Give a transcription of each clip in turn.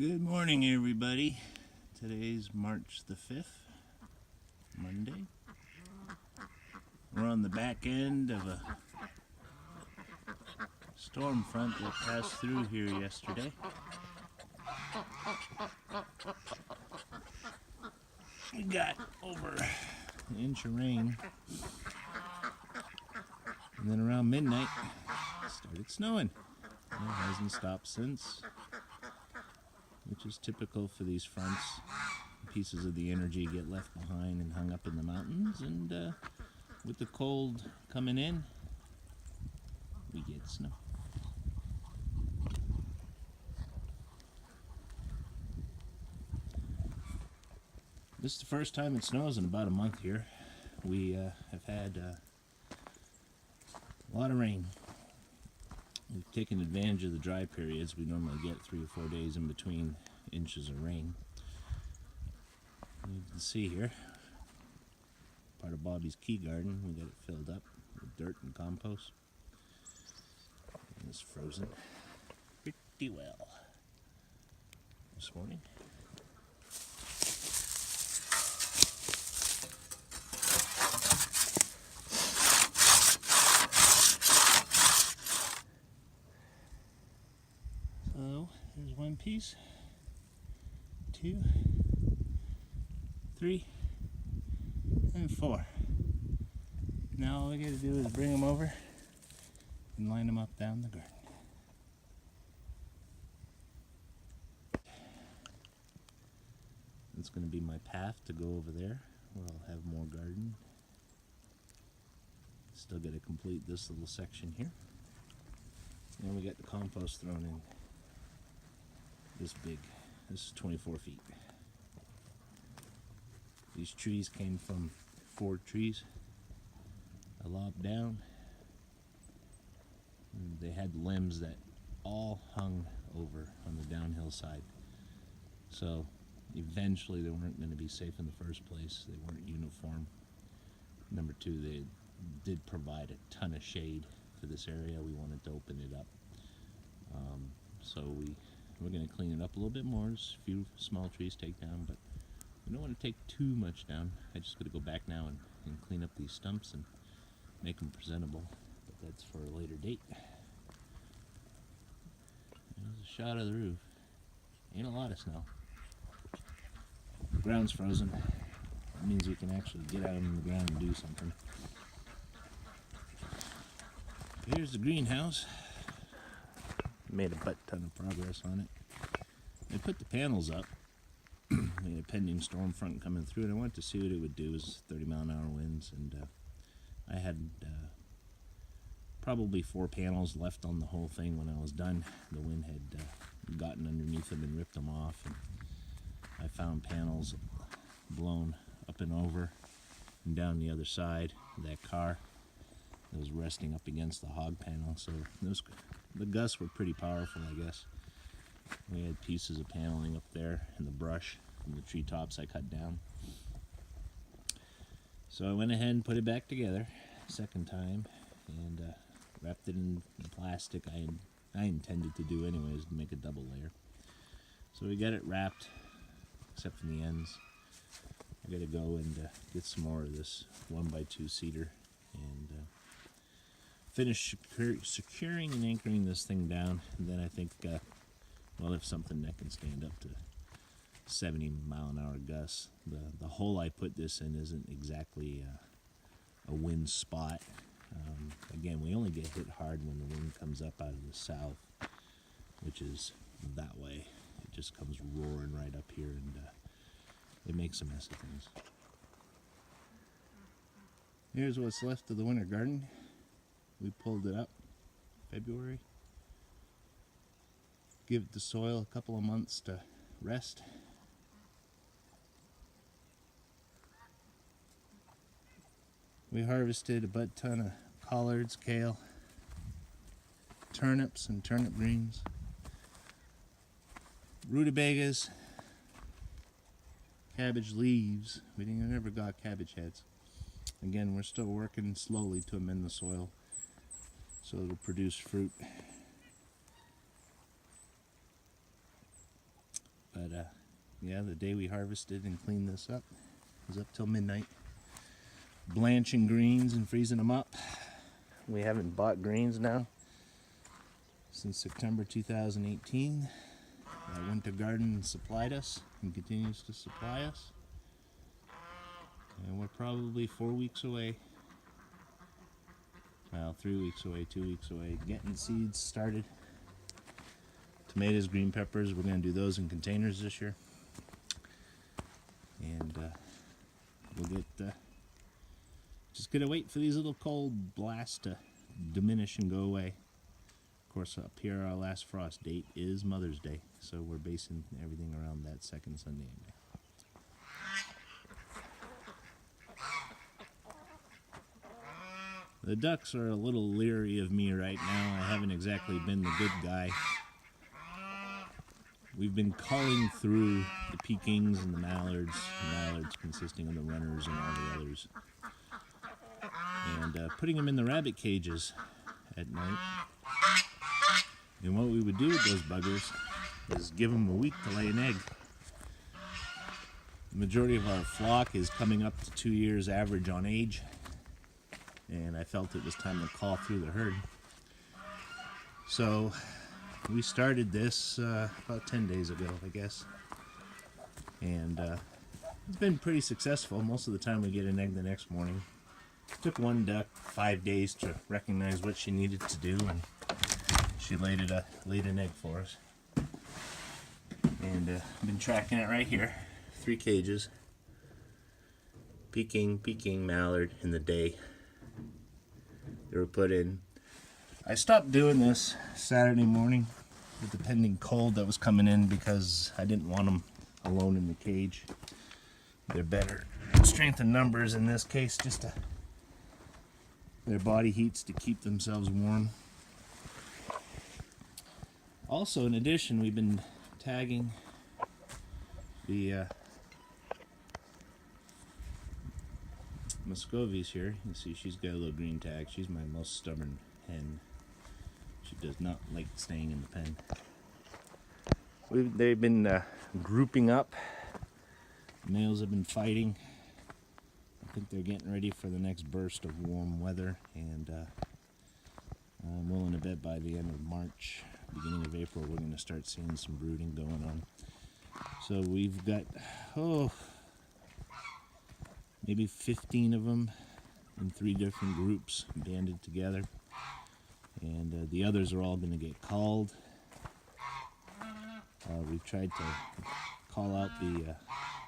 Good morning, everybody. Today's March the 5th, Monday. We're on the back end of a storm front that passed through here yesterday. We got over an inch of rain, and then around midnight it started snowing. It hasn't stopped since, which is typical for these fronts. Pieces of the energy get left behind and hung up in the mountains, and with the cold coming in, we get snow. This is the first time it snows in about a month here. We have had a lot of rain. We've taken advantage of the dry periods. We normally get 3 or 4 days in between inches of rain. You can see here, part of Bobby's key garden. We got it filled up with dirt and compost. And it's frozen pretty well this morning. So there's one piece, 2, 3, and 4. Now all we got to do is bring them over and line them up down the garden. It's going to be my path to go over there where I'll have more garden. Still got to complete this little section here. And we got the compost thrown in. This big. This is 24 feet. These trees came from 4 trees I lopped down. And they had limbs that all hung over on the downhill side. So eventually they weren't going to be safe in the first place. They weren't uniform. Number 2, they did provide a ton of shade for this area. We wanted to open it up. So we're going to clean it up a little bit more. There's a few small trees to take down, but we don't want to take too much down. I just got to go back now and clean up these stumps and make them presentable, but that's for a later date. There's a shot of the roof. Ain't a lot of snow. The ground's frozen. That means we can actually get out on the ground and do something. Here's the greenhouse. Made a butt ton of progress on it. I put the panels up. We had a pending storm front coming through, and I wanted to see what it would do. It was 30-mile-an-hour winds, and I had probably 4 panels left on the whole thing when I was done. The wind had gotten underneath them and ripped them off, and I found panels blown up and over and down the other side of that car that was resting up against the hog panel. So the gusts were pretty powerful, I guess. We had pieces of paneling up there in the brush from the treetops I cut down. So I went ahead and put it back together a second time and wrapped it in the plastic I intended to do anyways, to make a double layer. So we got it wrapped, except for the ends. I gotta go and get some more of this 1x2 cedar and finish securing and anchoring this thing down, and then I think we'll have something that can stand up to 70-mile-an-hour gusts. The hole I put this in isn't exactly a wind spot. Again, we only get hit hard when the wind comes up out of the south, which is that way. It just comes roaring right up here, and it makes a mess of things. Here's what's left of the winter garden. We pulled it up February. Give the soil a couple of months to rest. We harvested a butt ton of collards, kale, turnips and turnip greens, rutabagas, cabbage leaves. We never got cabbage heads. Again, we're still working slowly to amend the soil so it'll produce fruit. But yeah, the day we harvested and cleaned this up was up till midnight, blanching greens and freezing them up. We haven't bought greens now since September 2018. Winter Garden supplied us and continues to supply us. And we're probably 4 weeks away. Well, 3 weeks away, 2 weeks away, getting seeds started. Tomatoes, green peppers, we're going to do those in containers this year. And we'll get, just going to wait for these little cold blasts to diminish and go away. Of course, up here, our last frost date is Mother's Day, so we're basing everything around that second Sunday in May. The ducks are a little leery of me right now. I haven't exactly been the good guy. We've been culling through the Pekings and the mallards consisting of the runners and all the others, and putting them in the rabbit cages at night. And what we would do with those buggers is give them a week to lay an egg. The majority of our flock is coming up to 2 years average on age, and I felt it was time to call through the herd. So we started this about 10 days ago, I guess, and it's been pretty successful. Most of the time we get an egg the next morning. It took one duck 5 days to recognize what she needed to do, and she laid an egg for us. And I've been tracking it right here. 3 cages. Peking, mallard in the day. They were put in. I stopped doing this Saturday morning with the pending cold that was coming in because I didn't want them alone in the cage. They're better strength in numbers in this case, just to their body heats to keep themselves warm. Also, in addition, we've been tagging the Muscovies here. You see she's got a little green tag. She's my most stubborn hen. She does not like staying in the pen. They've been grouping up. The males have been fighting. I think they're getting ready for the next burst of warm weather, and I'm willing to bet by the end of March, beginning of April, we're going to start seeing some brooding going on. So we've got, maybe 15 of them in 3 different groups banded together, and the others are all going to get called. We've tried to call out the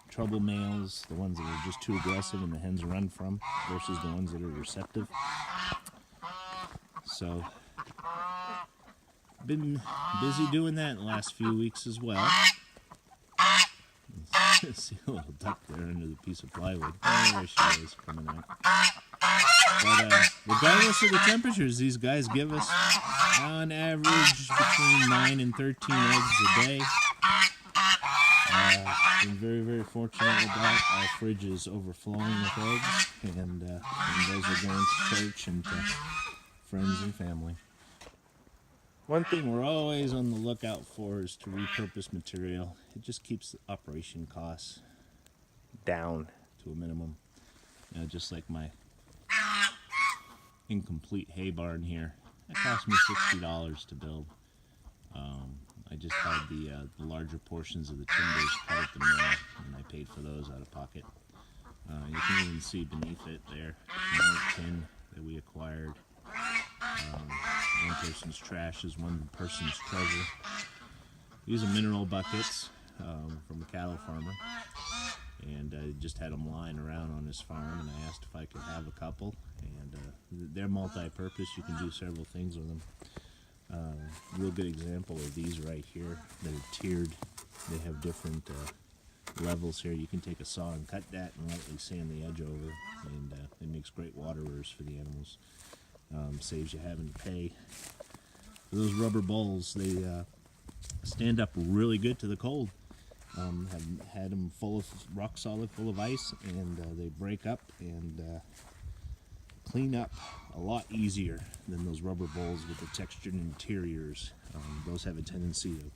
trouble males, the ones that are just too aggressive and the hens run from, versus the ones that are receptive. So, been busy doing that in the last few weeks as well. See a little duck there under the piece of plywood. Oh, there she is, coming out. But regardless of the temperatures, these guys give us, on average, between 9 and 13 eggs a day. Been very, very fortunate with that. Our fridge is overflowing with eggs, and those are going to church and to friends and family. One thing we're always on the lookout for is to repurpose material. It just keeps the operation costs down to a minimum. You know, just like my incomplete hay barn here. It cost me $60 to build. I just had the larger portions of the timbers cut at the mill, and I paid for those out of pocket. You can even see beneath it there, more tin that we acquired. One person's trash is one person's treasure. These are mineral buckets from a cattle farmer, and I just had them lying around on his farm, and I asked if I could have a couple, and they're multi-purpose. You can do several things with them. Real good example of these right here that are tiered. They have different levels here. You can take a saw and cut that and lightly sand the edge over, and it makes great waterers for the animals. Saves you having to pay. For those rubber bowls, they stand up really good to the cold. Have had them full of rock solid, full of ice, and they break up and clean up a lot easier than those rubber bowls with the textured interiors. Those have a tendency of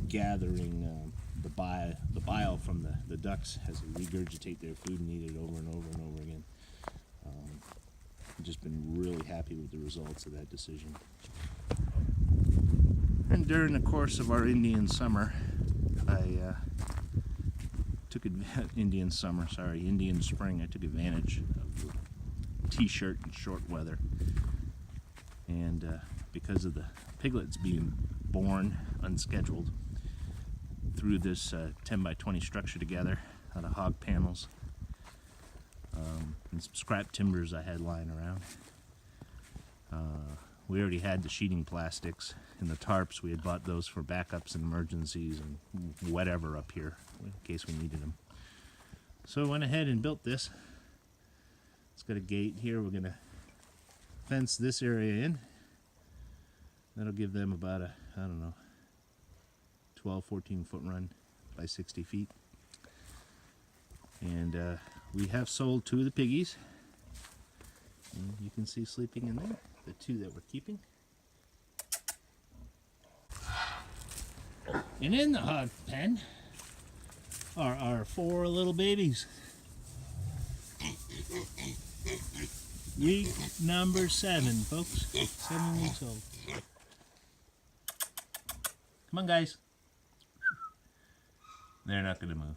gathering the bile from the ducks as they regurgitate their food and eat it over and over and over again. I've just been really happy with the results of that decision. And during the course of our Indian summer, I took Indian spring. I took advantage of the t-shirt and short weather, and because of the piglets being born unscheduled, threw this 10 by 20 structure together out of hog panels and some scrap timbers I had lying around. We already had the sheeting plastics and the tarps. We had bought those for backups and emergencies and whatever up here in case we needed them. So I went ahead and built this. It's got a gate here. We're gonna fence this area in. That'll give them about a, I don't know, 12, 14 foot run by 60 feet. And we have sold 2 of the piggies. And you can see sleeping in there, the 2 that we're keeping. And in the hog pen are our 4 little babies. Week number 7, folks. 7 weeks old. Come on, guys. They're not going to move.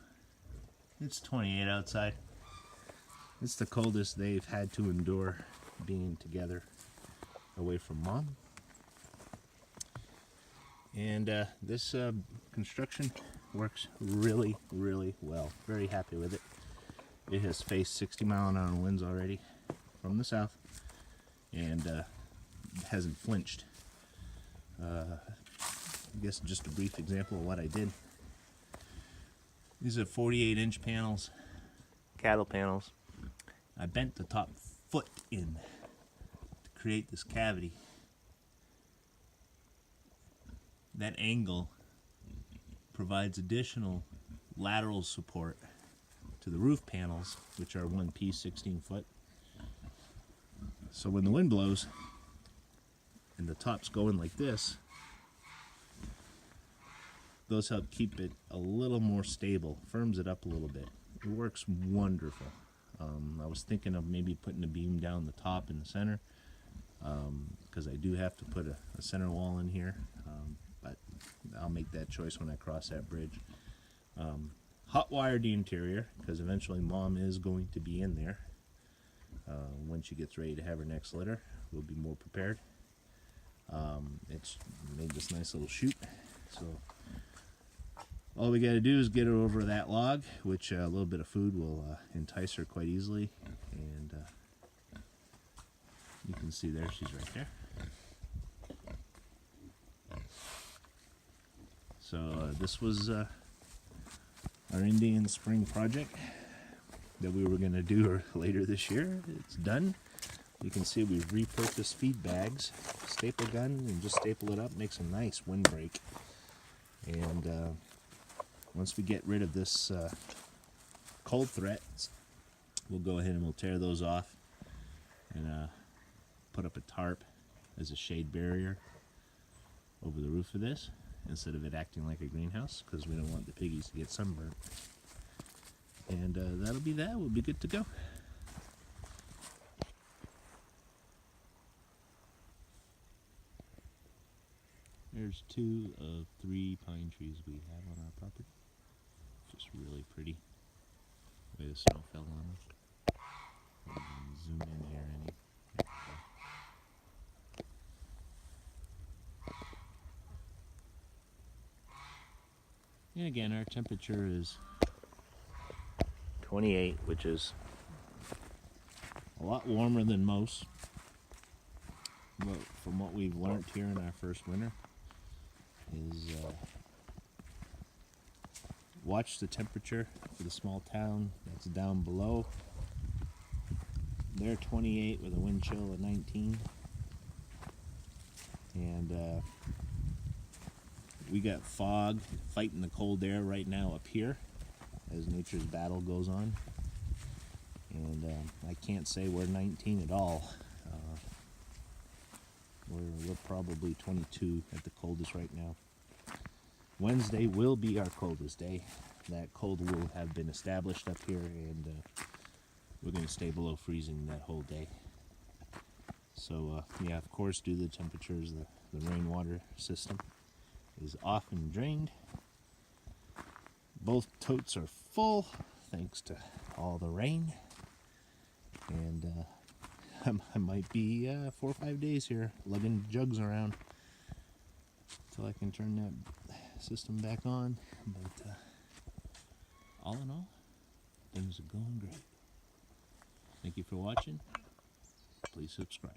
It's 28 outside. It's the coldest they've had to endure being together away from mom. And this construction works really, really well. Very happy with it. It has faced 60-mile-an-hour winds already from the south, and hasn't flinched. I guess just a brief example of what I did. These are 48-inch panels, cattle panels. I bent the top foot in to create this cavity. That angle provides additional lateral support to the roof panels, which are one piece, 16 foot. So when the wind blows and the top's going like this, those help keep it a little more stable, firms it up a little bit. It works wonderful. I was thinking of maybe putting a beam down the top in the center, because I do have to put a center wall in here, but I'll make that choice when I cross that bridge. Hot wired the interior, because eventually mom is going to be in there. When she gets ready to have her next litter, we'll be more prepared. It's made this nice little chute, so all we got to do is get her over that log, which a little bit of food will entice her quite easily. And you can see there, she's right there. So this was our Indian spring project that we were going to do later this year. It's done. You can see we've repurposed feed bags, staple gun, and just staple it up, makes a nice windbreak. And once we get rid of this cold threats, we'll go ahead and we'll tear those off and put up a tarp as a shade barrier over the roof of this, instead of it acting like a greenhouse, because we don't want the piggies to get sunburned. And that'll be that. We'll be good to go. There's 2 of 3 pine trees we have on our property. Just really pretty. The way the snow fell on them. Zoom in here, Andy. And again, our temperature is 28, which is a lot warmer than most. But from what we've learned here in our first winter, is watch the temperature for the small town that's down below. They're 28 with a wind chill of 19. And we got fog fighting the cold air right now up here as nature's battle goes on. And I can't say we're 19 at all. We're probably 22 at the coldest right now. Wednesday will be our coldest day. That cold will have been established up here, and we're going to stay below freezing that whole day. So, yeah, of course, due to the temperatures, the rainwater system is off and drained. Both totes are full, thanks to all the rain. And I might be 4 or 5 days here lugging jugs around till I can turn that system back on. But all in all, things are going great. Thank you for watching. Please subscribe.